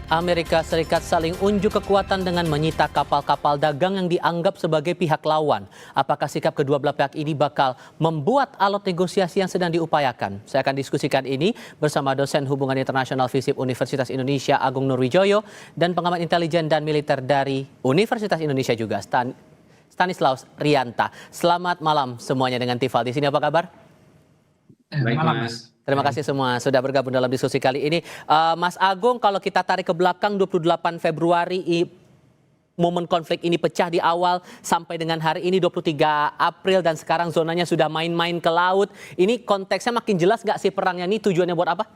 Amerika Serikat saling unjuk kekuatan dengan menyita kapal-kapal dagang yang dianggap sebagai pihak lawan. Apakah sikap kedua belah pihak ini bakal membuat alot negosiasi yang sedang diupayakan? Saya akan diskusikan ini bersama dosen hubungan internasional FISIP Universitas Indonesia Agung Nurwijoyo dan pengamat intelijen dan militer dari Universitas Indonesia juga Stanislaus Rianta. Selamat malam semuanya dengan Tifal di sini, apa kabar? Baik, Mas. Terima kasih semua sudah bergabung dalam diskusi kali ini. Mas Agung, kalau kita tarik ke belakang 28 Februari momen konflik ini pecah di awal sampai dengan hari ini 23 April dan sekarang zonanya sudah main-main ke laut. Ini konteksnya makin jelas nggak sih perangnya ini, tujuannya buat apa?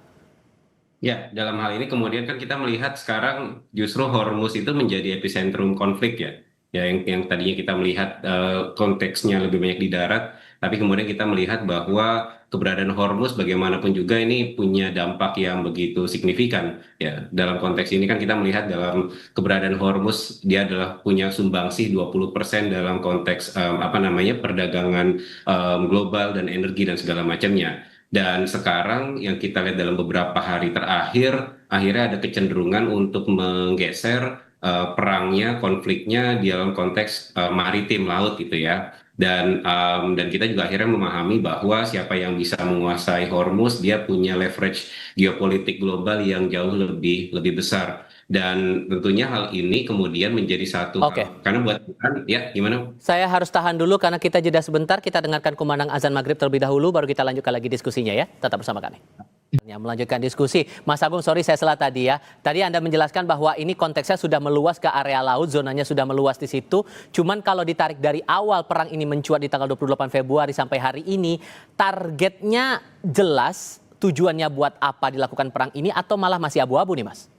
Ya, dalam hal ini kemudian kan kita melihat sekarang justru Hormuz itu menjadi epicentrum konflik ya. Ya, yang tadinya kita melihat konteksnya lebih banyak di darat, tapi kemudian kita melihat bahwa keberadaan Hormuz bagaimanapun juga ini punya dampak yang begitu signifikan. Ya, dalam konteks ini kan kita melihat dalam keberadaan Hormuz dia adalah punya sumbangsih 20% dalam konteks perdagangan global dan energi dan segala macamnya. Dan sekarang yang kita lihat dalam beberapa hari terakhir, akhirnya ada kecenderungan untuk menggeser perangnya, konfliknya di dalam konteks maritim laut gitu ya. Dan kita juga akhirnya memahami bahwa siapa yang bisa menguasai Hormuz, dia punya leverage geopolitik global yang jauh lebih besar. Dan tentunya hal ini kemudian menjadi satu hal. Karena buat Iran, ya gimana? Saya harus tahan dulu karena kita jeda sebentar. Kita dengarkan kumandang azan maghrib terlebih dahulu, baru kita lanjutkan lagi diskusinya ya. Tetap bersama kami. Melanjutkan diskusi. Mas Agung, sorry saya salah tadi ya. Tadi Anda menjelaskan bahwa ini konteksnya sudah meluas ke area laut, zonanya sudah meluas di situ. Cuman kalau ditarik dari awal perang ini mencuat di tanggal 28 Februari sampai hari ini, targetnya jelas, tujuannya buat apa dilakukan perang ini atau malah masih abu-abu nih, Mas?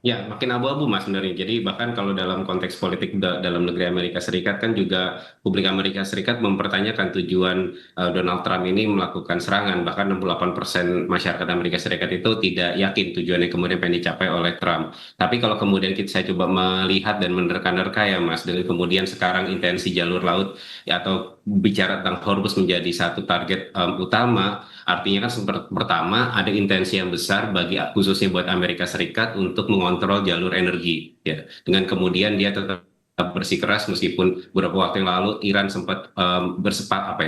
Ya, makin abu-abu Mas sebenarnya. Jadi bahkan kalau dalam konteks politik dalam negeri Amerika Serikat kan juga publik Amerika Serikat mempertanyakan tujuan Donald Trump ini melakukan serangan. Bahkan 68% masyarakat Amerika Serikat itu tidak yakin tujuannya kemudian pengen dicapai oleh Trump. Tapi kalau kemudian saya coba melihat dan menerka-nerka ya Mas, dari kemudian sekarang intensi jalur laut ya, atau bicara tentang Hormuz menjadi satu target utama, artinya kan pertama ada intensi yang besar bagi khususnya buat Amerika Serikat untuk mengontrol jalur energi ya, dengan kemudian dia tetap bersikeras meskipun beberapa waktu yang lalu Iran sempat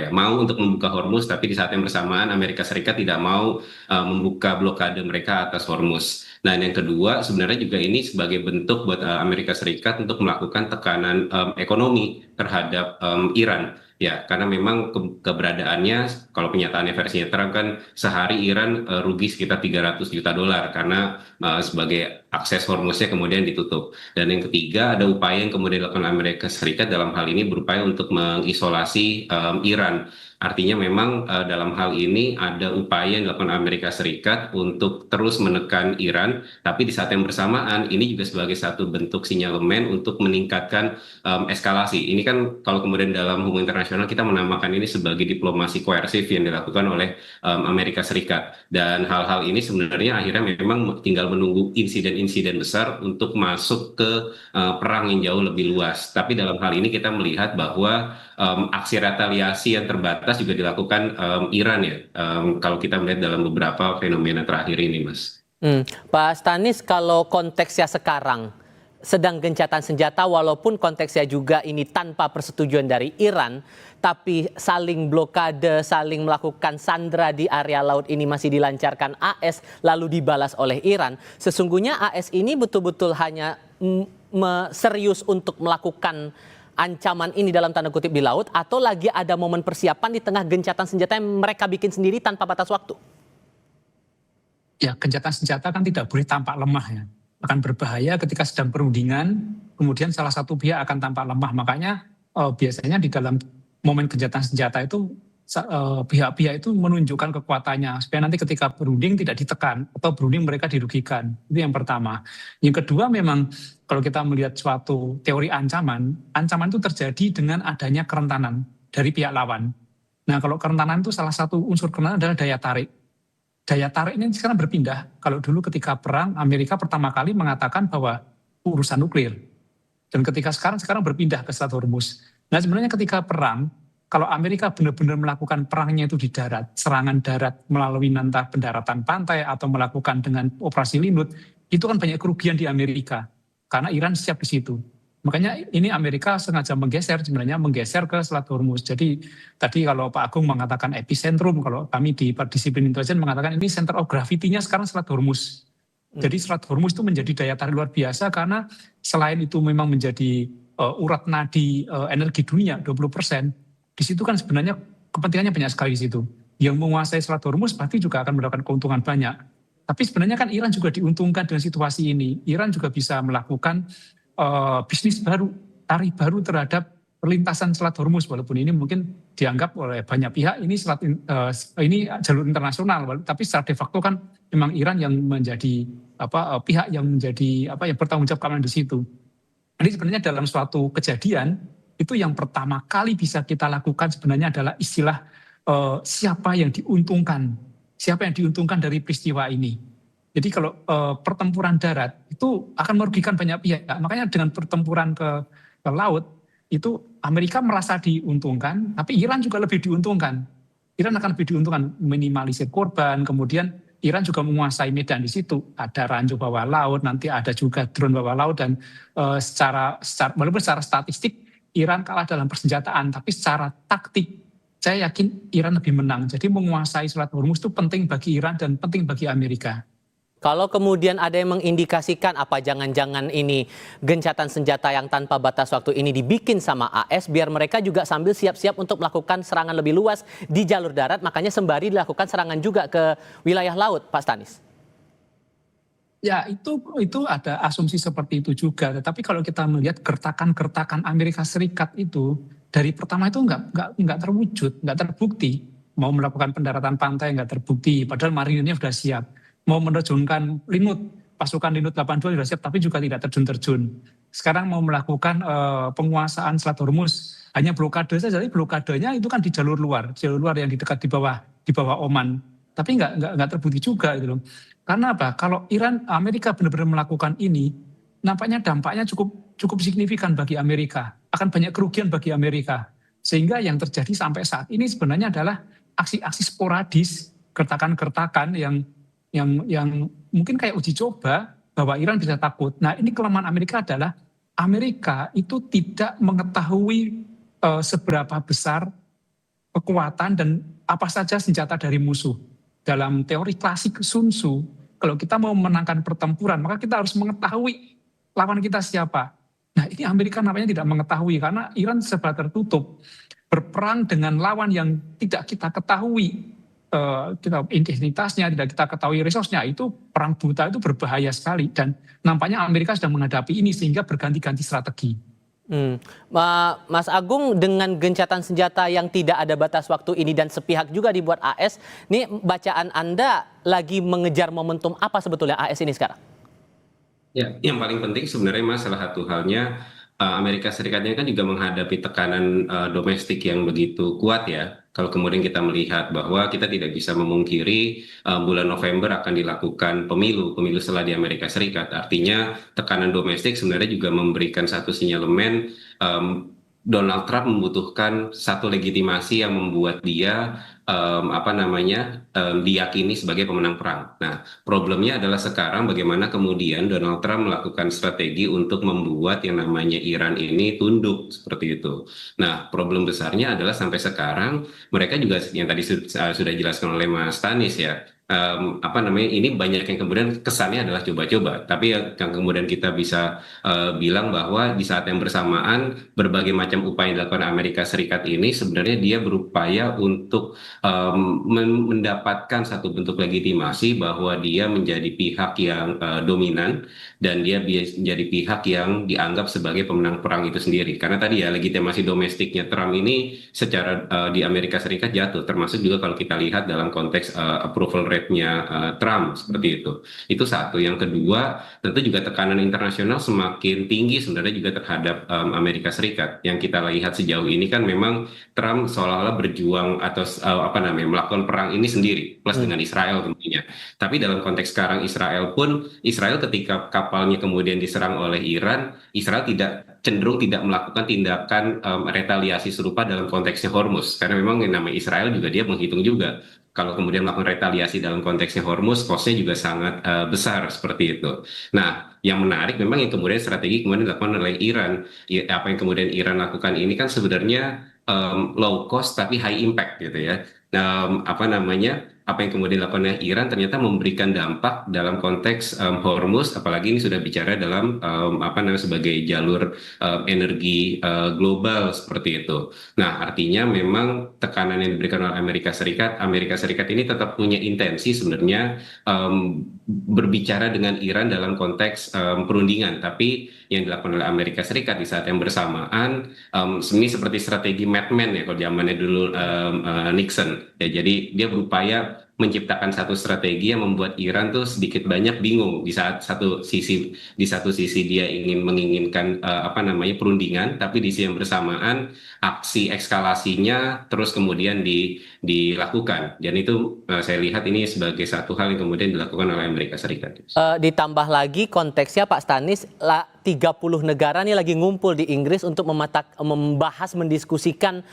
mau untuk membuka Hormuz, tapi di saat yang bersamaan Amerika Serikat tidak mau membuka blokade mereka atas Hormuz. Nah, yang kedua sebenarnya juga ini sebagai bentuk buat Amerika Serikat untuk melakukan tekanan ekonomi terhadap Iran. Ya, karena memang keberadaannya, kalau penyataannya versinya Trump kan sehari Iran rugi sekitar 300 juta dolar karena sebagai akses Hormuznya kemudian ditutup. Dan yang ketiga ada upaya yang kemudian dilakukan Amerika Serikat dalam hal ini berupaya untuk mengisolasi Iran. Artinya memang dalam hal ini ada upaya yang dilakukan Amerika Serikat untuk terus menekan Iran, tapi di saat yang bersamaan ini juga sebagai satu bentuk sinyalemen untuk meningkatkan eskalasi. Ini kan kalau kemudian dalam hubungan internasional kita menamakan ini sebagai diplomasi koersif yang dilakukan oleh Amerika Serikat. Dan hal-hal ini sebenarnya akhirnya memang tinggal menunggu insiden-insiden besar untuk masuk ke perang yang jauh lebih luas. Tapi dalam hal ini kita melihat bahwa aksi retaliasi yang terbatas juga dilakukan Iran ya, kalau kita melihat dalam beberapa fenomena terakhir ini, Mas. Pak Stanis, kalau konteksnya sekarang sedang gencatan senjata, walaupun konteksnya juga ini tanpa persetujuan dari Iran, tapi saling blokade, saling melakukan sandera di area laut ini masih dilancarkan AS, lalu dibalas oleh Iran. Sesungguhnya AS ini betul-betul hanya serius untuk melakukan ancaman ini dalam tanda kutip di laut, atau lagi ada momen persiapan di tengah gencatan senjata yang mereka bikin sendiri tanpa batas waktu? Ya, gencatan senjata kan tidak boleh tampak lemah ya. Akan berbahaya ketika sedang perundingan, kemudian salah satu pihak akan tampak lemah. Makanya biasanya di dalam momen gencatan senjata itu pihak-pihak itu menunjukkan kekuatannya supaya nanti ketika berunding tidak ditekan atau berunding mereka dirugikan. Itu yang pertama. Yang kedua, memang kalau kita melihat suatu teori ancaman itu terjadi dengan adanya kerentanan dari pihak lawan. Nah, kalau kerentanan itu salah satu unsur kerentanan adalah daya tarik. Daya tarik ini sekarang berpindah. Kalau dulu ketika perang, Amerika pertama kali mengatakan bahwa urusan nuklir. Dan ketika sekarang berpindah ke Selat Hormuz. Nah, sebenarnya ketika perang, kalau Amerika benar-benar melakukan perangnya itu di darat, serangan darat melalui entah pendaratan pantai atau melakukan dengan operasi Linut, itu kan banyak kerugian di Amerika karena Iran siap di situ. Makanya ini Amerika sengaja menggeser ke Selat Hormuz. Jadi tadi kalau Pak Agung mengatakan epicentrum, kalau kami di disiplin intelijen mengatakan ini center of gravity-nya sekarang Selat Hormuz. Jadi Selat Hormuz itu menjadi daya tarik luar biasa karena selain itu memang menjadi urat nadi energi dunia 20%. Di situ kan sebenarnya kepentingannya banyak sekali di situ. Yang menguasai Selat Hormuz pasti juga akan mendapatkan keuntungan banyak. Tapi sebenarnya kan Iran juga diuntungkan dengan situasi ini. Iran juga bisa melakukan bisnis baru, tarif baru terhadap perlintasan Selat Hormuz, walaupun ini mungkin dianggap oleh banyak pihak ini jalur internasional, tapi secara de facto kan memang Iran yang menjadi pihak yang menjadi yang bertanggung jawab keamanan di situ. Jadi sebenarnya dalam suatu kejadian itu yang pertama kali bisa kita lakukan sebenarnya adalah istilah siapa yang diuntungkan dari peristiwa ini. Jadi kalau pertempuran darat itu akan merugikan banyak pihak. Makanya dengan pertempuran ke laut itu Amerika merasa diuntungkan, tapi Iran juga lebih diuntungkan. Iran akan lebih diuntungkan minimalisir korban, kemudian Iran juga menguasai medan di situ. Ada ranjau bawah laut, nanti ada juga drone bawah laut, dan walaupun secara statistik Iran kalah dalam persenjataan, tapi secara taktik saya yakin Iran lebih menang. Jadi menguasai Selat Hormuz itu penting bagi Iran dan penting bagi Amerika. Kalau kemudian ada yang mengindikasikan apa jangan-jangan ini gencatan senjata yang tanpa batas waktu ini dibikin sama AS biar mereka juga sambil siap-siap untuk melakukan serangan lebih luas di jalur darat, makanya sembari dilakukan serangan juga ke wilayah laut, Pak Stanis. Ya, itu ada asumsi seperti itu juga. Tetapi kalau kita melihat gertakan-gertakan Amerika Serikat itu dari pertama itu nggak terwujud, nggak terbukti. Mau melakukan pendaratan pantai nggak terbukti, padahal marinirnya sudah siap. Mau menerjunkan pasukan Linut 82 sudah siap, tapi juga tidak terjun-terjun. Sekarang mau melakukan penguasaan Selat Hormuz, hanya blokade saja, jadi blokadenya itu kan di jalur luar yang di dekat di bawah Oman. Tapi nggak terbukti juga gitu loh. Karena apa? Kalau Amerika benar-benar melakukan ini, nampaknya dampaknya cukup signifikan bagi Amerika. Akan banyak kerugian bagi Amerika. Sehingga yang terjadi sampai saat ini sebenarnya adalah aksi-aksi sporadis, gertakan-gertakan yang mungkin kayak uji coba bahwa Iran bisa takut. Nah, ini kelemahan Amerika adalah Amerika itu tidak mengetahui seberapa besar kekuatan dan apa saja senjata dari musuh. Dalam teori klasik Sun Tzu, kalau kita mau memenangkan pertempuran, maka kita harus mengetahui lawan kita siapa. Nah, ini Amerika namanya tidak mengetahui karena Iran serba tertutup. Berperang dengan lawan yang tidak kita ketahui identitasnya, tidak kita ketahui resource-nya, itu perang buta, itu berbahaya sekali. Dan nampaknya Amerika sedang menghadapi ini sehingga berganti-ganti strategi. Mas Agung, dengan gencatan senjata yang tidak ada batas waktu ini dan sepihak juga dibuat AS, ini bacaan Anda lagi mengejar momentum apa sebetulnya AS ini sekarang? Ya, yang paling penting sebenarnya Mas, salah satu halnya Amerika Serikatnya kan juga menghadapi tekanan domestik yang begitu kuat ya. Kalau kemudian kita melihat bahwa kita tidak bisa memungkiri bulan November akan dilakukan pemilu setelah di Amerika Serikat. Artinya tekanan domestik sebenarnya juga memberikan satu sinyalemen Donald Trump membutuhkan satu legitimasi yang membuat dia diyakini sebagai pemenang perang. Nah, problemnya adalah sekarang bagaimana kemudian Donald Trump melakukan strategi untuk membuat yang namanya Iran ini tunduk seperti itu. Nah, problem besarnya adalah sampai sekarang mereka juga yang tadi sudah dijelaskan oleh Mas Stanis ya. Ini banyak yang kemudian kesannya adalah coba-coba, tapi yang kemudian kita bisa bilang bahwa di saat yang bersamaan berbagai macam upaya yang dilakukan Amerika Serikat ini sebenarnya dia berupaya untuk mendapatkan satu bentuk legitimasi bahwa dia menjadi pihak yang dominan dan dia menjadi pihak yang dianggap sebagai pemenang perang itu sendiri. Karena tadi ya legitimasi domestiknya Trump ini secara di Amerika Serikat jatuh, termasuk juga kalau kita lihat dalam konteks approval rate-nya Trump seperti itu. Itu satu. Yang kedua, tentu juga tekanan internasional semakin tinggi sebenarnya juga terhadap Amerika Serikat. Yang kita lihat sejauh ini kan memang Trump seolah-olah berjuang atau melakukan perang ini sendiri plus dengan Israel tentunya. Tapi dalam konteks sekarang Israel ketika kapalnya kemudian diserang oleh Iran, Israel cenderung tidak melakukan tindakan retaliasi serupa dalam konteksnya Hormuz karena memang yang namanya Israel juga dia menghitung juga kalau kemudian melakukan retaliasi dalam konteksnya Hormuz, cost-nya juga sangat besar seperti itu. Nah, yang menarik memang yang kemudian strategi kemudian dilakukan oleh Iran. Apa yang kemudian Iran lakukan ini kan sebenarnya low cost tapi high impact gitu ya. Apa namanya? Apa yang kemudian dilakukan oleh Iran ternyata memberikan dampak dalam konteks Hormuz, apalagi ini sudah bicara dalam apa namanya sebagai jalur energi global seperti itu. Nah, artinya memang tekanan yang diberikan oleh Amerika Serikat ini tetap punya intensi sebenarnya berbicara dengan Iran dalam konteks perundingan, tapi yang dilakukan oleh Amerika Serikat di saat yang bersamaan ini seperti strategi Mad Men ya kalau zamannya dulu Nixon ya, jadi dia berupaya menciptakan satu strategi yang membuat Iran tuh sedikit banyak bingung di satu sisi dia menginginkan apa namanya perundingan, tapi di sisi yang bersamaan aksi ekskalasinya terus kemudian dilakukan, dan itu saya lihat ini sebagai satu hal yang kemudian dilakukan oleh Amerika Serikat. Ditambah lagi konteksnya Pak Stanis, 30 negara nih lagi ngumpul di Inggris untuk membahas, mendiskusikan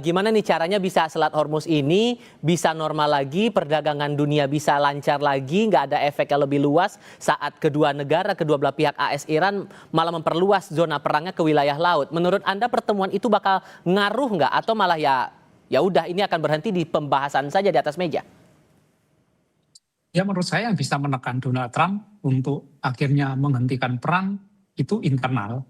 gimana nih caranya bisa Selat Hormuz ini bisa normal lagi, perdagangan dunia bisa lancar lagi, nggak ada efek yang lebih luas saat kedua belah pihak AS Iran malah memperluas zona perangnya ke wilayah laut. Menurut Anda pertemuan itu bakal ngaruh nggak atau malah ya udah ini akan berhenti di pembahasan saja di atas meja? Ya menurut saya yang bisa menekan Donald Trump untuk akhirnya menghentikan perang itu internal.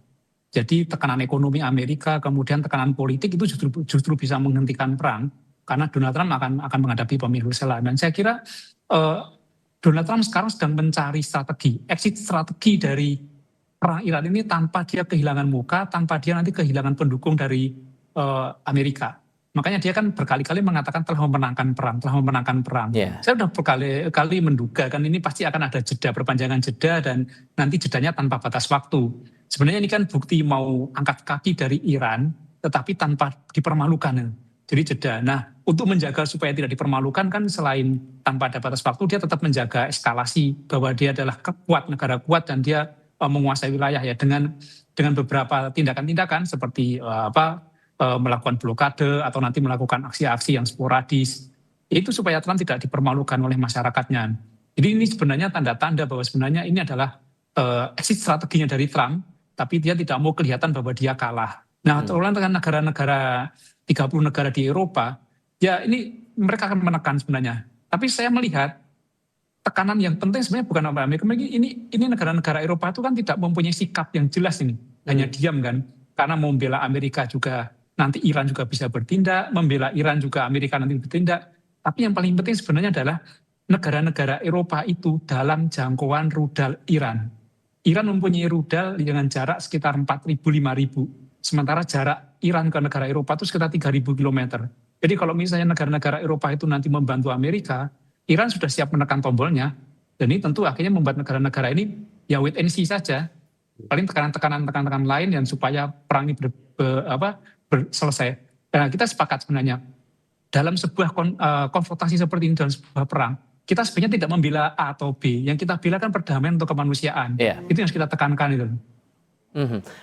Jadi tekanan ekonomi Amerika, kemudian tekanan politik itu justru bisa menghentikan perang karena Donald Trump akan menghadapi pemilu selah. Dan saya kira Donald Trump sekarang sedang mencari exit strategi dari perang Iran ini tanpa dia kehilangan muka, tanpa dia nanti kehilangan pendukung dari Amerika. Makanya dia kan berkali-kali mengatakan telah memenangkan perang. Yeah. Saya sudah berkali-kali menduga kan ini pasti akan ada jeda, perpanjangan jeda, dan nanti jedanya tanpa batas waktu. Sebenarnya ini kan bukti mau angkat kaki dari Iran, tetapi tanpa dipermalukan. Jadi jeda. Nah, untuk menjaga supaya tidak dipermalukan kan selain tanpa ada batas waktu, dia tetap menjaga eskalasi bahwa dia adalah negara kuat dan dia menguasai wilayah ya dengan beberapa tindakan-tindakan seperti melakukan blokade atau nanti melakukan aksi-aksi yang sporadis. Itu supaya Trump tidak dipermalukan oleh masyarakatnya. Jadi ini sebenarnya tanda-tanda bahwa sebenarnya ini adalah exit strateginya dari Trump, tapi dia tidak mau kelihatan bahwa dia kalah. Nah, terutama dengan negara-negara 30 negara di Eropa, ya ini mereka akan menekan sebenarnya. Tapi saya melihat tekanan yang penting sebenarnya bukan Amerika. Ini negara-negara Eropa itu kan tidak mempunyai sikap yang jelas ini, hanya diam kan. Karena membela Amerika juga nanti Iran juga bisa bertindak, membela Iran juga Amerika nanti bertindak. Tapi yang paling penting sebenarnya adalah negara-negara Eropa itu dalam jangkauan rudal Iran. Iran mempunyai rudal dengan jarak sekitar 4.000-5.000. Sementara jarak Iran ke negara Eropa itu sekitar 3.000 km. Jadi kalau misalnya negara-negara Eropa itu nanti membantu Amerika, Iran sudah siap menekan tombolnya. Dan ini tentu akhirnya membuat negara-negara ini ya wait and see saja. Paling tekanan-tekanan lain yang supaya perang ini selesai. Nah, kita sepakat sebenarnya dalam sebuah konfrontasi seperti ini, dalam sebuah perang, kita sebenarnya tidak membela A atau B. Yang kita bela kan perdamaian untuk kemanusiaan. Yeah. Itu yang kita tekankan itu.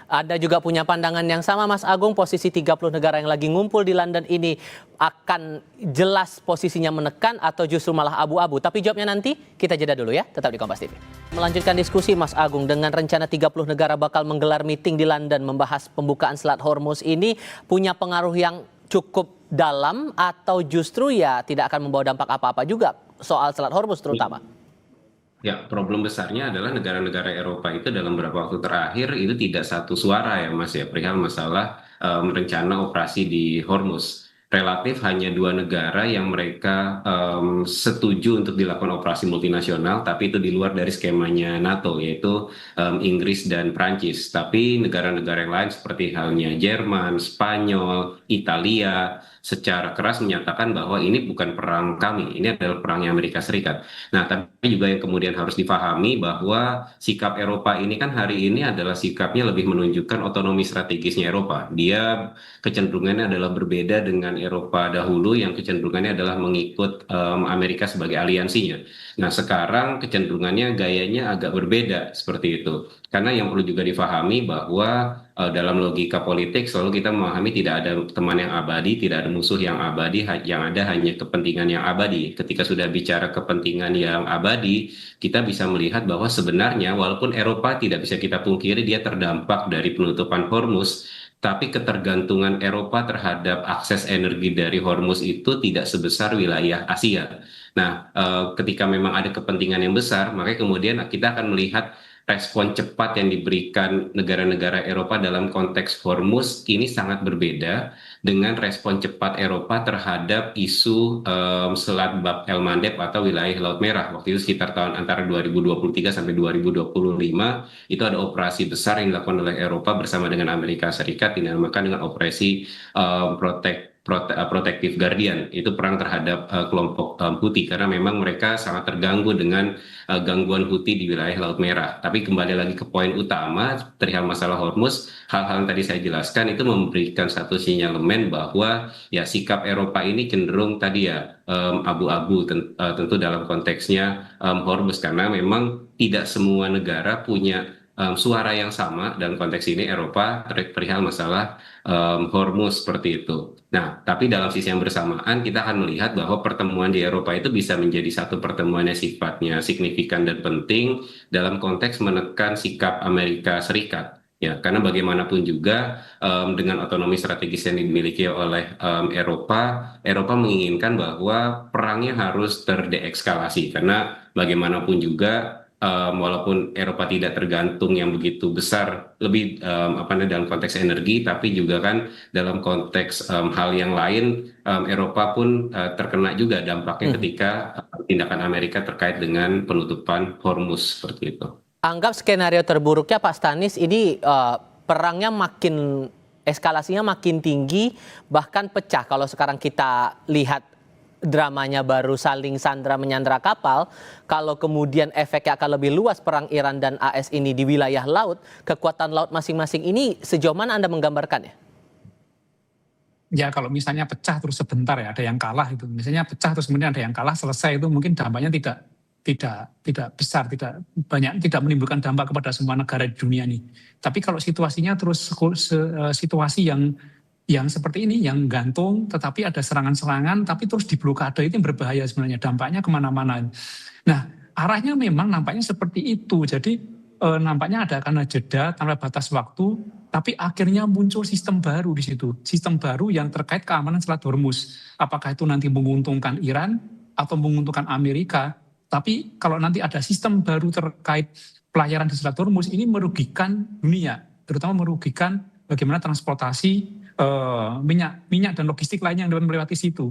Ada juga punya pandangan yang sama Mas Agung, posisi 30 negara yang lagi ngumpul di London ini akan jelas posisinya menekan atau justru malah abu-abu. Tapi jawabnya nanti, kita jeda dulu ya, tetap di Kompas TV. Melanjutkan diskusi Mas Agung, dengan rencana 30 negara bakal menggelar meeting di London membahas pembukaan Selat Hormuz ini punya pengaruh yang cukup dalam atau justru ya tidak akan membawa dampak apa-apa juga soal Selat Hormuz terutama? Ya, problem besarnya adalah negara-negara Eropa itu dalam beberapa waktu terakhir itu tidak satu suara ya Mas ya, perihal masalah rencana operasi di Hormuz. Relatif hanya 2 negara yang mereka setuju untuk dilakukan operasi multinasional, tapi itu di luar dari skemanya NATO, yaitu Inggris dan Prancis. Tapi negara-negara yang lain seperti halnya Jerman, Spanyol, Italia, secara keras menyatakan bahwa ini bukan perang kami, ini adalah perangnya Amerika Serikat. Nah, tapi juga yang kemudian harus dipahami bahwa sikap Eropa ini kan hari ini adalah sikapnya lebih menunjukkan otonomi strategisnya Eropa. Dia kecenderungannya adalah berbeda dengan Eropa dahulu yang kecenderungannya adalah mengikut Amerika sebagai aliansinya. Nah, sekarang kecenderungannya gayanya agak berbeda seperti itu. Karena yang perlu juga difahami bahwa dalam logika politik selalu kita memahami tidak ada teman yang abadi, tidak ada musuh yang abadi, yang ada hanya kepentingan yang abadi. Ketika sudah bicara kepentingan yang abadi, kita bisa melihat bahwa sebenarnya walaupun Eropa tidak bisa kita pungkiri dia terdampak dari penutupan Hormuz, tapi ketergantungan Eropa terhadap akses energi dari Hormuz itu tidak sebesar wilayah Asia. Nah, ketika memang ada kepentingan yang besar, maka kemudian kita akan melihat respon cepat yang diberikan negara-negara Eropa dalam konteks Hormuz ini sangat berbeda dengan respon cepat Eropa terhadap isu Selat Bab El Mandeb atau wilayah Laut Merah. Waktu itu sekitar tahun antara 2023 sampai 2025 itu ada operasi besar yang dilakukan oleh Eropa bersama dengan Amerika Serikat dinamakan dengan operasi Protective Guardian. Itu perang terhadap kelompok Houthi karena memang mereka sangat terganggu dengan gangguan Houthi di wilayah Laut Merah. Tapi kembali lagi ke poin utama perihal masalah Hormuz, hal-hal yang tadi saya jelaskan itu memberikan satu sinyalemen bahwa ya sikap Eropa ini cenderung tadi ya abu-abu tentu dalam konteksnya Hormuz karena memang tidak semua negara punya suara yang sama dalam konteks ini Eropa perihal masalah Hormuz seperti itu. Nah, tapi dalam sisi yang bersamaan kita akan melihat bahwa pertemuan di Eropa itu bisa menjadi satu pertemuan yang sifatnya signifikan dan penting dalam konteks menekan sikap Amerika Serikat. Ya, karena bagaimanapun juga dengan otonomi strategis yang dimiliki oleh Eropa menginginkan bahwa perangnya harus terdeeskalasi karena bagaimanapun juga walaupun Eropa tidak tergantung yang begitu besar lebih dalam konteks energi tapi juga kan dalam konteks hal yang lain Eropa pun terkena juga dampaknya ketika tindakan Amerika terkait dengan penutupan Hormuz seperti itu. Anggap skenario terburuknya Pak Stanis ini perangnya eskalasinya makin tinggi bahkan pecah. Kalau sekarang kita lihat dramanya baru saling sandra menyandra kapal, kalau kemudian efeknya akan lebih luas perang Iran dan AS ini di wilayah laut, kekuatan laut masing-masing ini sejauh mana Anda menggambarkannya? Ya kalau misalnya pecah terus sebentar ya ada yang kalah itu, misalnya pecah terus kemudian ada yang kalah selesai itu mungkin dampaknya tidak besar, tidak banyak, tidak menimbulkan dampak kepada semua negara di dunia ini. Tapi kalau situasinya terus situasi yang seperti ini, yang gantung, tetapi ada serangan-serangan, tapi terus diblokade itu yang berbahaya sebenarnya, dampaknya kemana-mana. Nah, arahnya memang nampaknya seperti itu, jadi nampaknya ada karena jeda tanpa batas waktu, tapi akhirnya muncul sistem baru di situ, sistem baru yang terkait keamanan Selat Hormuz. Apakah itu nanti menguntungkan Iran atau menguntungkan Amerika, tapi kalau nanti ada sistem baru terkait pelayaran di Selat Hormuz, ini merugikan dunia, terutama merugikan bagaimana transportasi minyak dan logistik lainnya yang dapat melewati situ.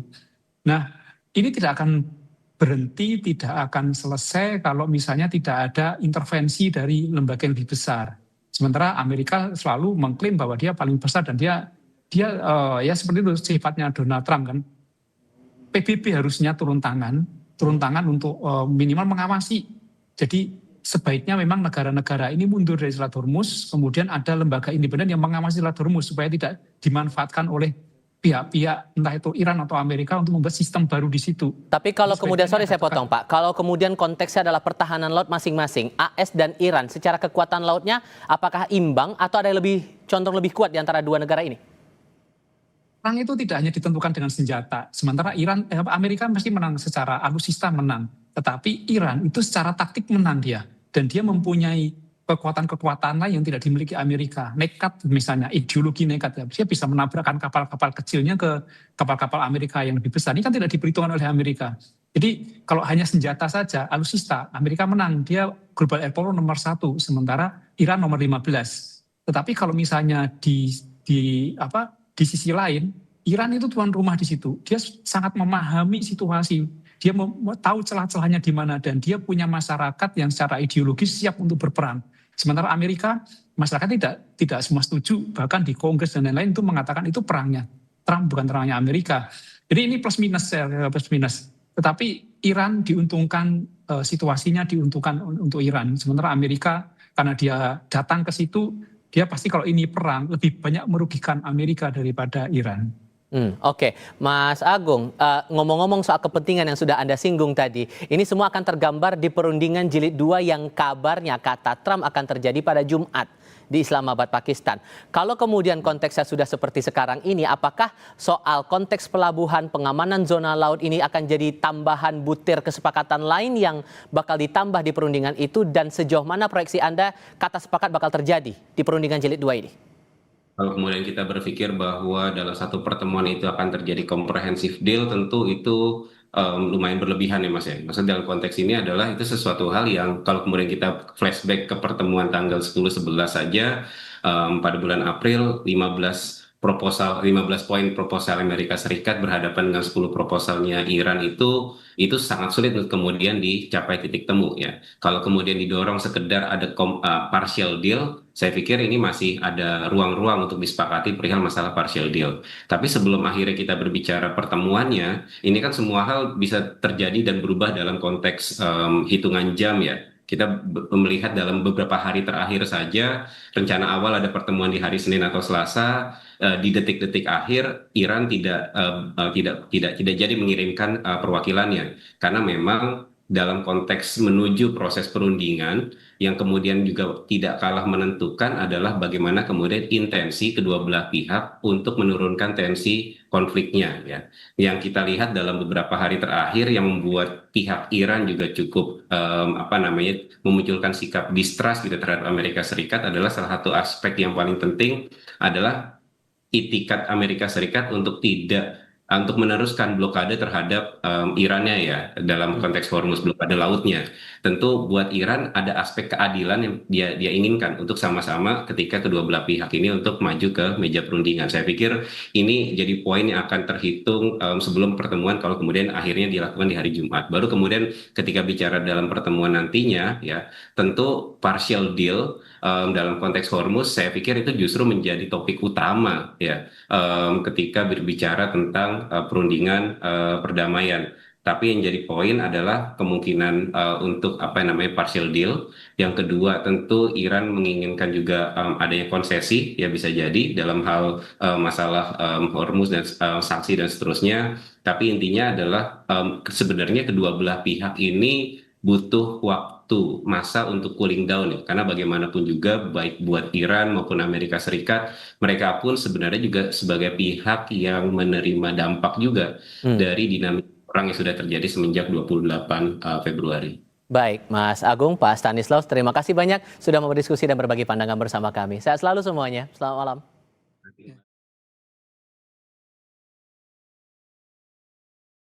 Nah, ini tidak akan berhenti, tidak akan selesai kalau misalnya tidak ada intervensi dari lembaga yang lebih besar. Sementara Amerika selalu mengklaim bahwa dia paling besar dan dia ya seperti itu sifatnya Donald Trump kan. PBB harusnya turun tangan untuk minimal mengawasi. Jadi sebaiknya memang negara-negara ini mundur dari Selat Hormuz, kemudian ada lembaga independen yang mengawasi Selat Hormuz supaya tidak dimanfaatkan oleh pihak-pihak entah itu Iran atau Amerika untuk membuat sistem baru di situ. Tapi kalau kemudian, sorry saya potong Pak, kalau kemudian konteksnya adalah pertahanan laut masing-masing, AS dan Iran, secara kekuatan lautnya apakah imbang atau ada yang condong lebih kuat di antara dua negara ini? Perang itu tidak hanya ditentukan dengan senjata, sementara Amerika mesti menang secara alutsista menang. Tetapi Iran itu secara taktik menang dia. Dan dia mempunyai kekuatan-kekuatan lain yang tidak dimiliki Amerika. Nekat misalnya, ideologi nekat. Dia bisa menabrakkan kapal-kapal kecilnya ke kapal-kapal Amerika yang lebih besar. Ini kan tidak diperhitungkan oleh Amerika. Jadi kalau hanya senjata saja, alutsista, Amerika menang. Dia global air power nomor 1, sementara Iran nomor 15. Tetapi kalau misalnya di sisi lain, Iran itu tuan rumah di situ. Dia sangat memahami situasi. Dia tahu celah-celahnya di mana dan dia punya masyarakat yang secara ideologis siap untuk berperang. Sementara Amerika, masyarakat tidak semua setuju, bahkan di Kongres dan lain-lain itu mengatakan itu perangnya Trump bukan perangnya Amerika. Jadi ini plus minus. Tetapi Iran diuntungkan, situasinya diuntungkan untuk Iran. Sementara Amerika karena dia datang ke situ, dia pasti kalau ini perang lebih banyak merugikan Amerika daripada Iran. Oke, Mas Agung, ngomong-ngomong soal kepentingan yang sudah Anda singgung tadi, ini semua akan tergambar di perundingan jilid 2 yang kabarnya kata Trump akan terjadi pada Jumat di Islamabad, Pakistan. Kalau kemudian konteksnya sudah seperti sekarang ini, apakah soal konteks pelabuhan, pengamanan zona laut ini akan jadi tambahan butir kesepakatan lain yang bakal ditambah di perundingan itu, dan sejauh mana proyeksi Anda kata sepakat bakal terjadi di perundingan jilid 2 ini? Kalau kemudian kita berpikir bahwa dalam satu pertemuan itu akan terjadi comprehensive deal, tentu itu lumayan berlebihan ya Mas ya. Maksudnya dalam konteks ini adalah itu sesuatu hal yang kalau kemudian kita flashback ke pertemuan tanggal 10-11 saja, pada bulan April 15 poin proposal Amerika Serikat berhadapan dengan 10 proposalnya Iran itu sangat sulit untuk kemudian dicapai titik temu ya. Kalau kemudian didorong sekedar ada partial deal, saya pikir ini masih ada ruang-ruang untuk disepakati perihal masalah partial deal. Tapi sebelum akhirnya kita berbicara pertemuannya, ini kan semua hal bisa terjadi dan berubah dalam konteks hitungan jam ya. Kita melihat dalam beberapa hari terakhir saja, rencana awal ada pertemuan di hari Senin atau Selasa, di detik-detik akhir Iran tidak jadi mengirimkan perwakilannya, karena memang dalam konteks menuju proses perundingan yang kemudian juga tidak kalah menentukan adalah bagaimana kemudian intensi kedua belah pihak untuk menurunkan tensi konfliknya ya. Yang kita lihat dalam beberapa hari terakhir yang membuat pihak Iran juga cukup memunculkan sikap distrust gitu terhadap Amerika Serikat adalah salah satu aspek yang paling penting adalah itikat Amerika Serikat untuk meneruskan blokade terhadap Irannya ya, dalam konteks Hormuz, blokade lautnya. Tentu buat Iran ada aspek keadilan yang dia inginkan untuk sama-sama ketika kedua belah pihak ini untuk maju ke meja perundingan. Saya pikir ini jadi poin yang akan terhitung sebelum pertemuan, kalau kemudian akhirnya dilakukan di hari Jumat. Baru kemudian ketika bicara dalam pertemuan nantinya ya, tentu partial deal dalam konteks Hormuz saya pikir itu justru menjadi topik utama ya, ketika berbicara tentang perundingan perdamaian. Tapi yang jadi poin adalah kemungkinan untuk partial deal. Yang kedua tentu Iran menginginkan juga adanya konsesi ya, bisa jadi dalam hal masalah Hormuz dan sanksi dan seterusnya. Tapi intinya adalah sebenarnya kedua belah pihak ini butuh waktu masa untuk cooling down ya, karena bagaimanapun juga baik buat Iran maupun Amerika Serikat, mereka pun sebenarnya juga sebagai pihak yang menerima dampak juga dari dinamika perang yang sudah terjadi semenjak 28 Februari. Baik, Mas Agung, Pak Stanislaus, terima kasih banyak sudah mau berdiskusi dan berbagi pandangan bersama kami. Sehat selalu semuanya. Selamat malam.